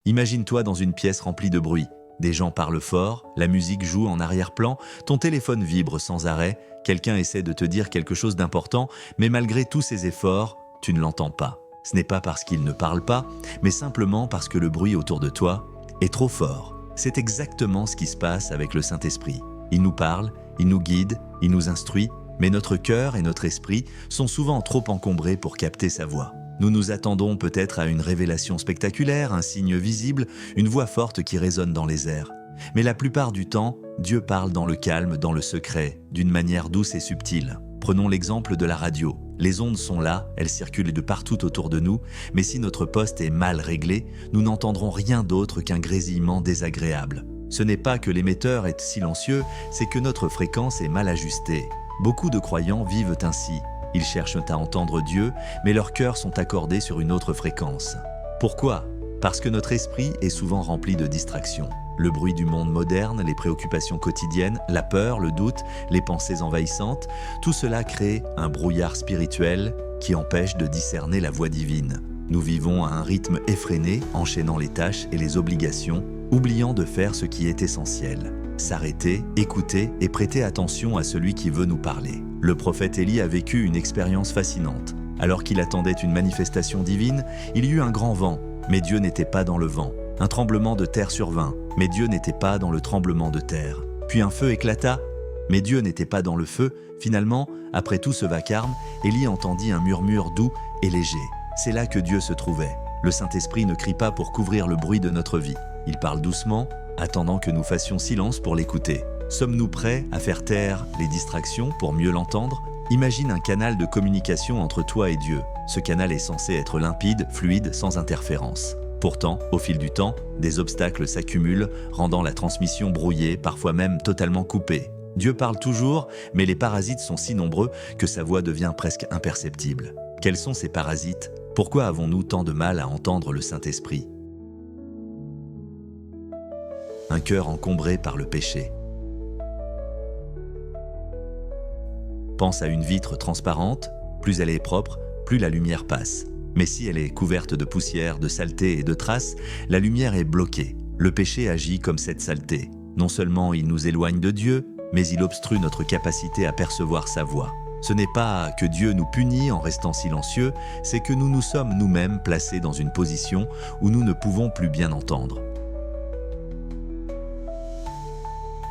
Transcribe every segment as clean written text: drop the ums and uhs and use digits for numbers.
Imagine-toi dans une pièce remplie de bruit. Des gens parlent fort, la musique joue en arrière-plan, ton téléphone vibre sans arrêt, quelqu'un essaie de te dire quelque chose d'important, mais malgré tous ses efforts, tu ne l'entends pas. Ce n'est pas parce qu'il ne parle pas, mais simplement parce que le bruit autour de toi est trop fort. C'est exactement ce qui se passe avec le Saint-Esprit. Il nous parle, il nous guide, il nous instruit, mais notre cœur et notre esprit sont souvent trop encombrés pour capter sa voix. Nous nous attendons peut-être à une révélation spectaculaire, un signe visible, une voix forte qui résonne dans les airs. Mais la plupart du temps, Dieu parle dans le calme, dans le secret, d'une manière douce et subtile. Prenons l'exemple de la radio. Les ondes sont là, elles circulent de partout autour de nous, mais si notre poste est mal réglé, nous n'entendrons rien d'autre qu'un grésillement désagréable. Ce n'est pas que l'émetteur est silencieux, c'est que notre fréquence est mal ajustée. Beaucoup de croyants vivent ainsi. Ils cherchent à entendre Dieu, mais leurs cœurs sont accordés sur une autre fréquence. Pourquoi ? Parce que notre esprit est souvent rempli de distractions. Le bruit du monde moderne, les préoccupations quotidiennes, la peur, le doute, les pensées envahissantes, tout cela crée un brouillard spirituel qui empêche de discerner la voix divine. Nous vivons à un rythme effréné, enchaînant les tâches et les obligations, oubliant de faire ce qui est essentiel. S'arrêter, écouter et prêter attention à celui qui veut nous parler. Le prophète Élie a vécu une expérience fascinante. Alors qu'il attendait une manifestation divine, il y eut un grand vent, mais Dieu n'était pas dans le vent. Un tremblement de terre survint, mais Dieu n'était pas dans le tremblement de terre. Puis un feu éclata, mais Dieu n'était pas dans le feu. Finalement, après tout ce vacarme, Élie entendit un murmure doux et léger. C'est là que Dieu se trouvait. Le Saint-Esprit ne crie pas pour couvrir le bruit de notre vie. Il parle doucement, attendant que nous fassions silence pour l'écouter. Sommes-nous prêts à faire taire les distractions pour mieux l'entendre ? Imagine un canal de communication entre toi et Dieu. Ce canal est censé être limpide, fluide, sans interférence. Pourtant, au fil du temps, des obstacles s'accumulent, rendant la transmission brouillée, parfois même totalement coupée. Dieu parle toujours, mais les parasites sont si nombreux que sa voix devient presque imperceptible. Quels sont ces parasites ? Pourquoi avons-nous tant de mal à entendre le Saint-Esprit ? Un cœur encombré par le péché. Pense à une vitre transparente, plus elle est propre, plus la lumière passe. Mais si elle est couverte de poussière, de saleté et de traces, la lumière est bloquée. Le péché agit comme cette saleté. Non seulement il nous éloigne de Dieu, mais il obstrue notre capacité à percevoir sa voix. Ce n'est pas que Dieu nous punit en restant silencieux, c'est que nous nous sommes nous-mêmes placés dans une position où nous ne pouvons plus bien entendre.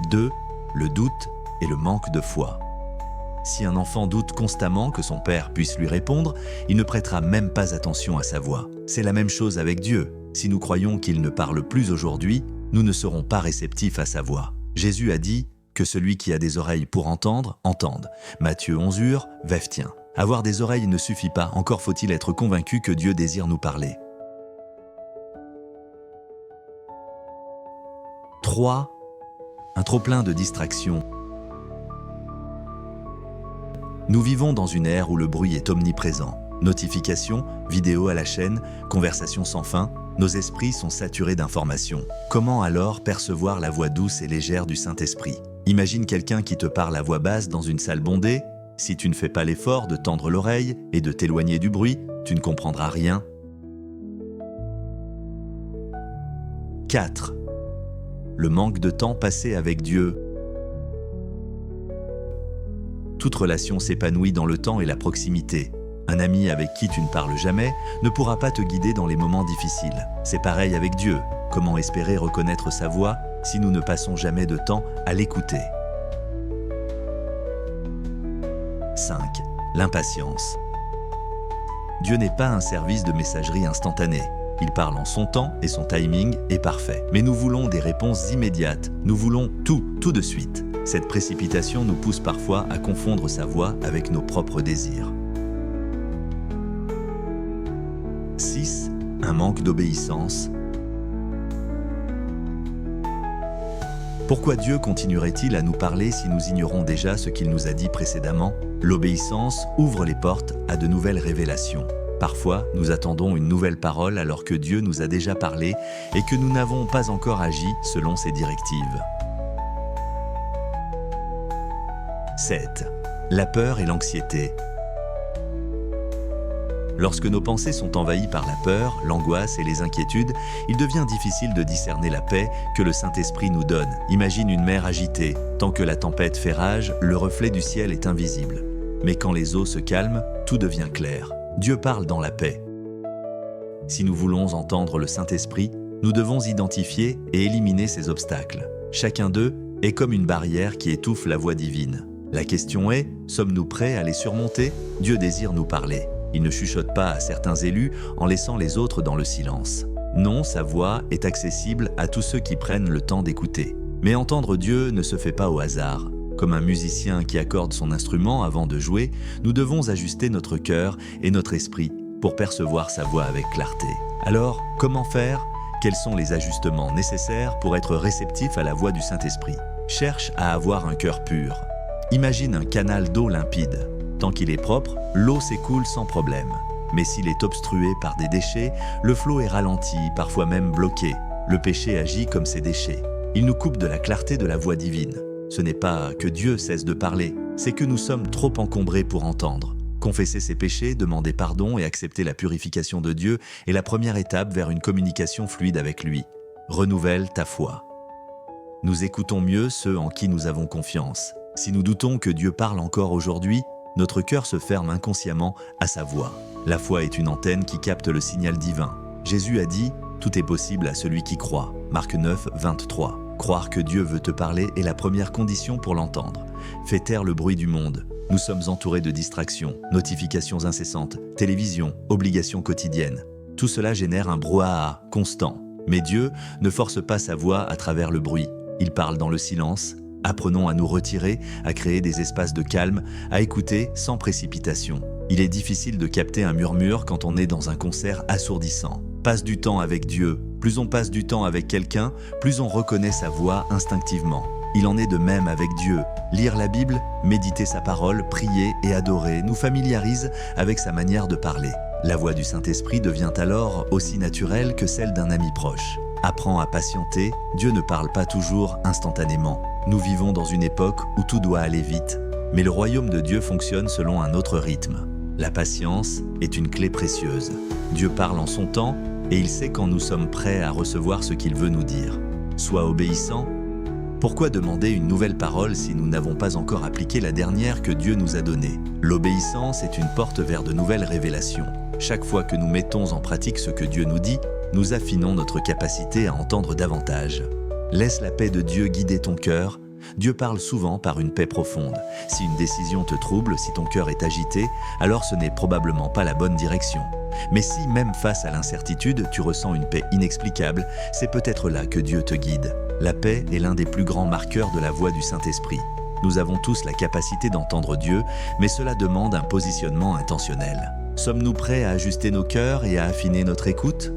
2. Le doute et le manque de foi. Si un enfant doute constamment que son père puisse lui répondre, il ne prêtera même pas attention à sa voix. C'est la même chose avec Dieu. Si nous croyons qu'il ne parle plus aujourd'hui, nous ne serons pas réceptifs à sa voix. Jésus a dit que celui qui a des oreilles pour entendre, entende. Matthieu 11, Vève-tien. Avoir des oreilles ne suffit pas, encore faut-il être convaincu que Dieu désire nous parler. 3. Un trop-plein de distractions. Nous vivons dans une ère où le bruit est omniprésent. Notifications, vidéos à la chaîne, conversations sans fin, nos esprits sont saturés d'informations. Comment alors percevoir la voix douce et légère du Saint-Esprit ? Imagine quelqu'un qui te parle à voix basse dans une salle bondée. Si tu ne fais pas l'effort de tendre l'oreille et de t'éloigner du bruit, tu ne comprendras rien. 4. Le manque de temps passé avec Dieu. Toute relation s'épanouit dans le temps et la proximité. Un ami avec qui tu ne parles jamais ne pourra pas te guider dans les moments difficiles. C'est pareil avec Dieu. Comment espérer reconnaître sa voix si nous ne passons jamais de temps à l'écouter ? 5. L'impatience. Dieu n'est pas un service de messagerie instantanée. Il parle en son temps et son timing est parfait. Mais nous voulons des réponses immédiates. Nous voulons tout de suite. Cette précipitation nous pousse parfois à confondre sa voix avec nos propres désirs. 6. Un manque d'obéissance. Pourquoi Dieu continuerait-il à nous parler si nous ignorons déjà ce qu'il nous a dit précédemment ? L'obéissance ouvre les portes à de nouvelles révélations. Parfois, nous attendons une nouvelle parole alors que Dieu nous a déjà parlé et que nous n'avons pas encore agi selon ses directives. 7. La peur et l'anxiété. Lorsque nos pensées sont envahies par la peur, l'angoisse et les inquiétudes, il devient difficile de discerner la paix que le Saint-Esprit nous donne. Imagine une mer agitée. Tant que la tempête fait rage, le reflet du ciel est invisible. Mais quand les eaux se calment, tout devient clair. Dieu parle dans la paix. Si nous voulons entendre le Saint-Esprit, nous devons identifier et éliminer ces obstacles. Chacun d'eux est comme une barrière qui étouffe la voix divine. La question est, sommes-nous prêts à les surmonter? Dieu désire nous parler. Il ne chuchote pas à certains élus en laissant les autres dans le silence. Non, sa voix est accessible à tous ceux qui prennent le temps d'écouter. Mais entendre Dieu ne se fait pas au hasard. Comme un musicien qui accorde son instrument avant de jouer, nous devons ajuster notre cœur et notre esprit pour percevoir sa voix avec clarté. Alors, comment faire? Quels sont les ajustements nécessaires pour être réceptif à la voix du Saint-Esprit? Cherche à avoir un cœur pur. Imagine un canal d'eau limpide. Tant qu'il est propre, l'eau s'écoule sans problème. Mais s'il est obstrué par des déchets, le flot est ralenti, parfois même bloqué. Le péché agit comme ces déchets. Il nous coupe de la clarté de la voix divine. Ce n'est pas que Dieu cesse de parler, c'est que nous sommes trop encombrés pour entendre. Confesser ses péchés, demander pardon et accepter la purification de Dieu est la première étape vers une communication fluide avec lui. Renouvelle ta foi. Nous écoutons mieux ceux en qui nous avons confiance. Si nous doutons que Dieu parle encore aujourd'hui, notre cœur se ferme inconsciemment à sa voix. La foi est une antenne qui capte le signal divin. Jésus a dit « Tout est possible à celui qui croit » Marc 9, 23. Croire que Dieu veut te parler est la première condition pour l'entendre. Fais taire le bruit du monde. Nous sommes entourés de distractions, notifications incessantes, télévision, obligations quotidiennes. Tout cela génère un brouhaha constant. Mais Dieu ne force pas sa voix à travers le bruit. Il parle dans le silence. Apprenons à nous retirer, à créer des espaces de calme, à écouter sans précipitation. Il est difficile de capter un murmure quand on est dans un concert assourdissant. Passe du temps avec Dieu. Plus on passe du temps avec quelqu'un, plus on reconnaît sa voix instinctivement. Il en est de même avec Dieu. Lire la Bible, méditer sa parole, prier et adorer nous familiarise avec sa manière de parler. La voix du Saint-Esprit devient alors aussi naturelle que celle d'un ami proche. Apprends à patienter, Dieu ne parle pas toujours instantanément. Nous vivons dans une époque où tout doit aller vite, mais le royaume de Dieu fonctionne selon un autre rythme. La patience est une clé précieuse. Dieu parle en son temps et il sait quand nous sommes prêts à recevoir ce qu'il veut nous dire. Sois obéissant. Pourquoi demander une nouvelle parole si nous n'avons pas encore appliqué la dernière que Dieu nous a donnée? L'obéissance est une porte vers de nouvelles révélations. Chaque fois que nous mettons en pratique ce que Dieu nous dit, nous affinons notre capacité à entendre davantage. Laisse la paix de Dieu guider ton cœur. Dieu parle souvent par une paix profonde. Si une décision te trouble, si ton cœur est agité, alors ce n'est probablement pas la bonne direction. Mais si, même face à l'incertitude, tu ressens une paix inexplicable, c'est peut-être là que Dieu te guide. La paix est l'un des plus grands marqueurs de la voix du Saint-Esprit. Nous avons tous la capacité d'entendre Dieu, mais cela demande un positionnement intentionnel. Sommes-nous prêts à ajuster nos cœurs et à affiner notre écoute?